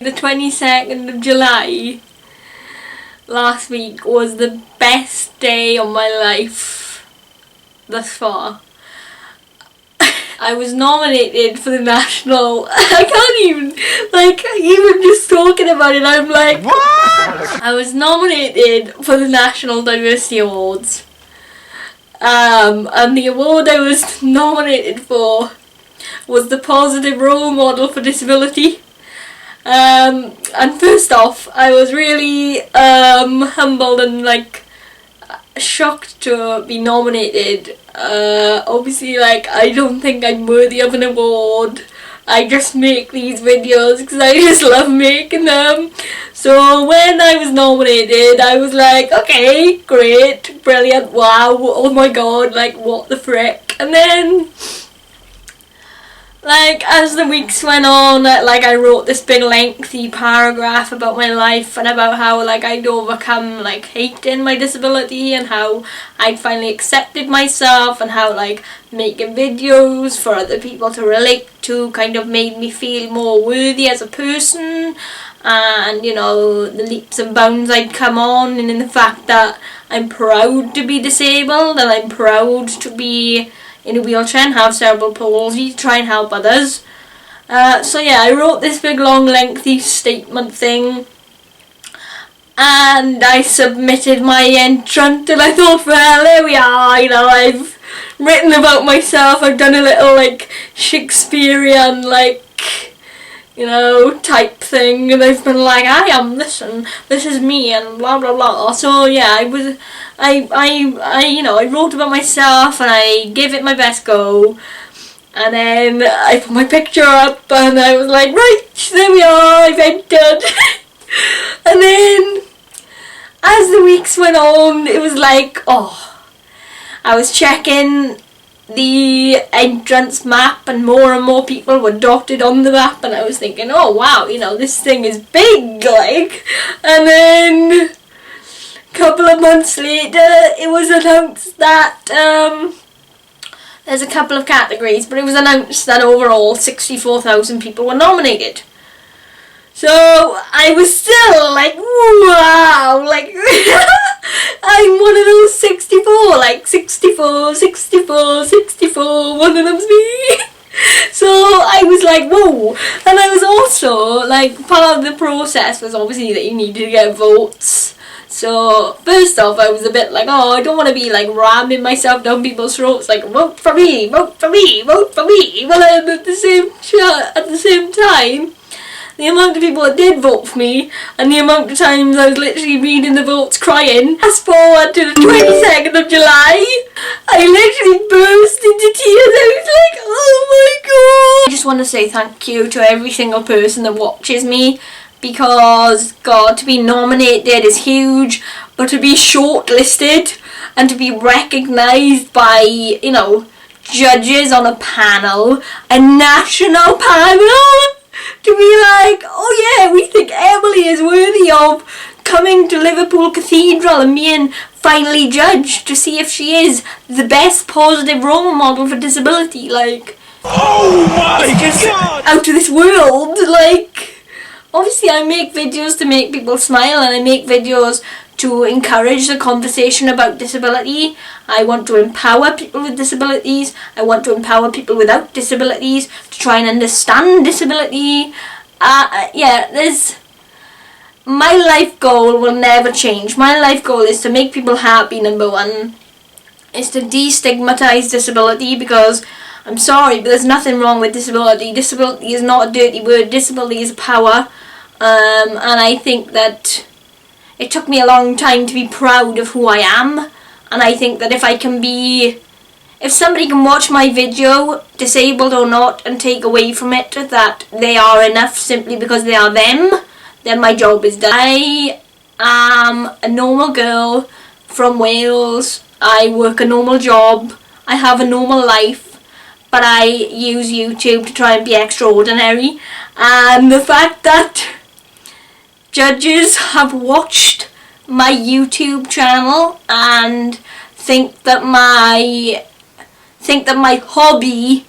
the 22nd of July last week was the best day of my life thus far. I was nominated for the national, I can't even, even just talking about it, I'm like, what? I was nominated for the National Diversity Awards. And the award I was nominated for was the Positive Role Model for Disability. And first off, I was really humbled and shocked to be nominated. Obviously, I don't think I'm worthy of an award. I just make these videos because I just love making them. So when I was nominated, I was like, okay, great, brilliant, wow, oh my god, what the frick. And then, as the weeks went on, I wrote this big lengthy paragraph about my life and about how I'd overcome hating my disability and how I'd finally accepted myself and how making videos for other people to relate to kind of made me feel more worthy as a person, and the leaps and bounds I'd come on, and in the fact that I'm proud to be disabled and I'm proud to be in a wheelchair and have cerebral palsy to try and help others. So yeah, I wrote this big long lengthy statement thing and I submitted my entrant, and I thought, well, there we are, I've written about myself, I've done a little Shakespearean type thing, and I've been I am this and this is me and blah blah blah. So yeah, I wrote about myself and I gave it my best go, and then I put my picture up and I was like, right, there we are, I've entered. And then as the weeks went on, it was I was checking the entrance map and more people were dotted on the map, and I was thinking, oh wow, this thing is big, and then a couple of months later it was announced that there's a couple of categories, but it was announced that overall 64,000 people were nominated. So I was still wow, I'm one of those 64, 64, one of them's me. So I was whoa. And I was also, part of the process was obviously that you needed to get votes. So first off, I was a bit oh, I don't want to be ramming myself down people's throats, vote for me, vote for me, vote for me. Well, then at the same time, the amount of people that did vote for me and the amount of times I was literally reading the votes crying. Fast forward to the 22nd of July, I literally burst into tears. I was oh my god. I just want to say thank you to every single person that watches me, because God, to be nominated is huge, but to be shortlisted and to be recognised by, judges on a panel, a national panel, to be oh yeah, we think Emily is worthy of coming to Liverpool Cathedral and being finally judged to see if she is the best positive role model for disability, oh my god, out of this world. Obviously I make videos to make people smile, and I make videos to encourage the conversation about disability. I want to empower people with disabilities. I want to empower people without disabilities to try and understand disability. My life goal will never change. My life goal is to make people happy, number one. Is to destigmatise disability, because I'm sorry, but there's nothing wrong with disability. Disability is not a dirty word. Disability is power. And I think that it took me a long time to be proud of who I am, and I think that if somebody can watch my video, disabled or not, and take away from it that they are enough simply because they are them, then my job is done. I am a normal girl from Wales. I work a normal job. I have a normal life, but I use YouTube to try and be extraordinary. And the fact that judges have watched my YouTube channel and think that my hobby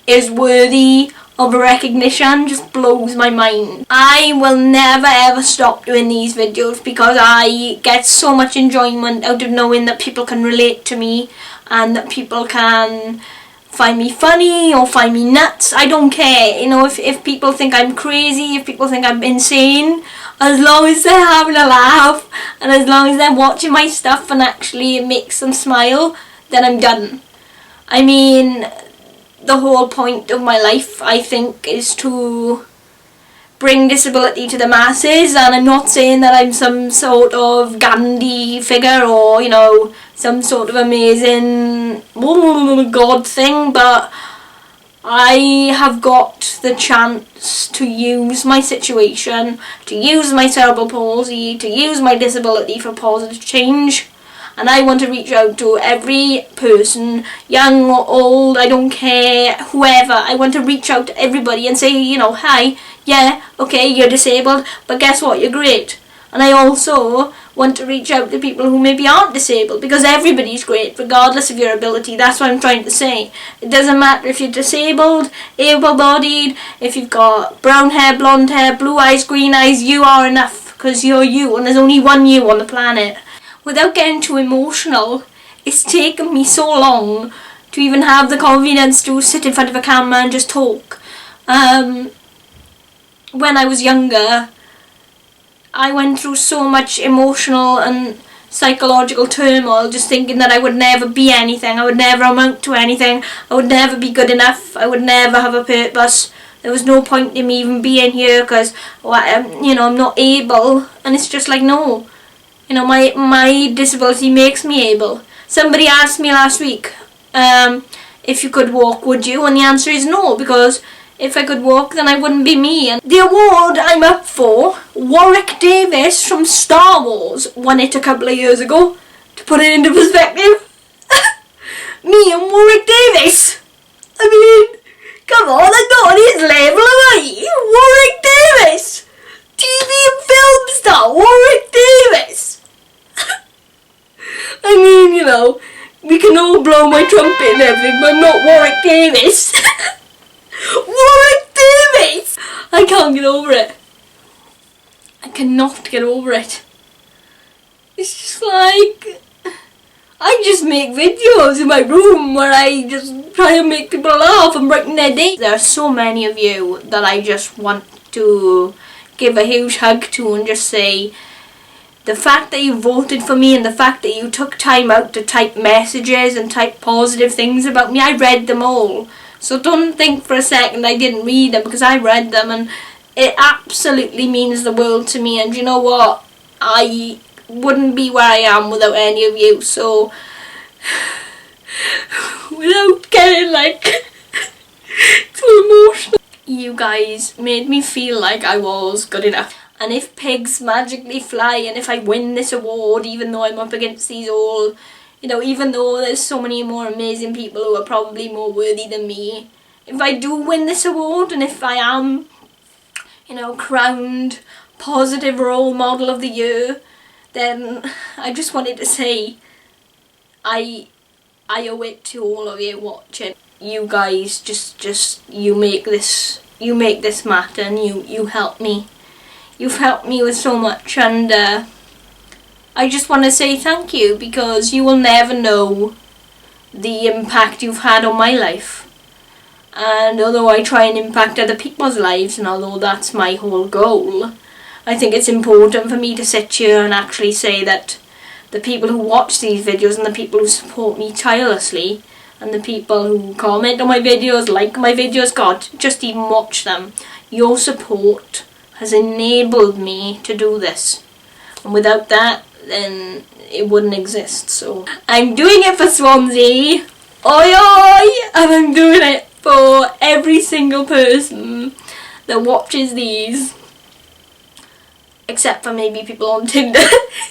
is worthy of recognition just blows my mind. I will never ever stop doing these videos because I get so much enjoyment out of knowing that people can relate to me and that people can find me funny or find me nuts. I don't care, you know, if people think I'm crazy, if people think I'm insane, as long as they're having a laugh and as long as they're watching my stuff and actually it makes them smile, then I'm done. I mean, the whole point of my life, I think, is to bring disability to the masses, and I'm not saying that I'm some sort of Gandhi figure or, you know, some sort of amazing God thing, but I have got the chance to use my situation, to use my cerebral palsy, to use my disability for positive change. And I want to reach out to every person, young or old, I don't care, whoever. I want to reach out to everybody and say, you know, hi, yeah, okay, you're disabled, but guess what, you're great. And I also want to reach out to people who maybe aren't disabled, because everybody's great, regardless of your ability. That's what I'm trying to say. It doesn't matter if you're disabled, able-bodied, if you've got brown hair, blonde hair, blue eyes, green eyes, you are enough, because you're you, and there's only one you on the planet. Without getting too emotional, it's taken me so long to even have the confidence to sit in front of a camera and just talk. When I was younger, I went through so much emotional and psychological turmoil, just thinking that I would never be anything, I would never amount to anything, I would never be good enough, I would never have a purpose. There was no point in me even being here because, you know, I'm not able. And it's just like, no. You know, my disability makes me able. Somebody asked me last week, if you could walk, would you? And the answer is no, because if I could walk, then I wouldn't be me. And the award I'm up for, Warwick Davis from Star Wars won it a couple of years ago. To put it into perspective, me and Warwick Davis. I mean, come on, I'm not on his level, am I? Warwick Davis, TV and film star, Warwick Davis. I mean, you know, we can all blow my trumpet and everything, but I'm not Warwick Davis. Warwick Davis! I can't get over it. I cannot get over it. It's just like, I just make videos in my room where I just try and make people laugh and brighten their day. There are so many of you that I just want to give a huge hug to and just say, the fact that you voted for me and the fact that you took time out to type messages and type positive things about me, I read them all. So don't think for a second I didn't read them, because I read them and it absolutely means the world to me. And you know what? I wouldn't be where I am without any of you. So without getting like too emotional, you guys made me feel like I was good enough. And if pigs magically fly and if I win this award, even though I'm up against these all, you know, even though there's so many more amazing people who are probably more worthy than me, if I do win this award and if I am, you know, crowned positive role model of the year, then I just wanted to say I owe it to all of you watching. You guys just you make this matter, and you help me. You've helped me with so much, and I just want to say thank you, because you will never know the impact you've had on my life. And although I try and impact other people's lives, and although that's my whole goal, I think it's important for me to sit here and actually say that the people who watch these videos and the people who support me tirelessly and the people who comment on my videos, like my videos, God, just even watch them, your support has enabled me to do this, and without that then it wouldn't exist. So I'm doing it for Swansea, oi oi, and I'm doing it for every single person that watches these, except for maybe people on Tinder.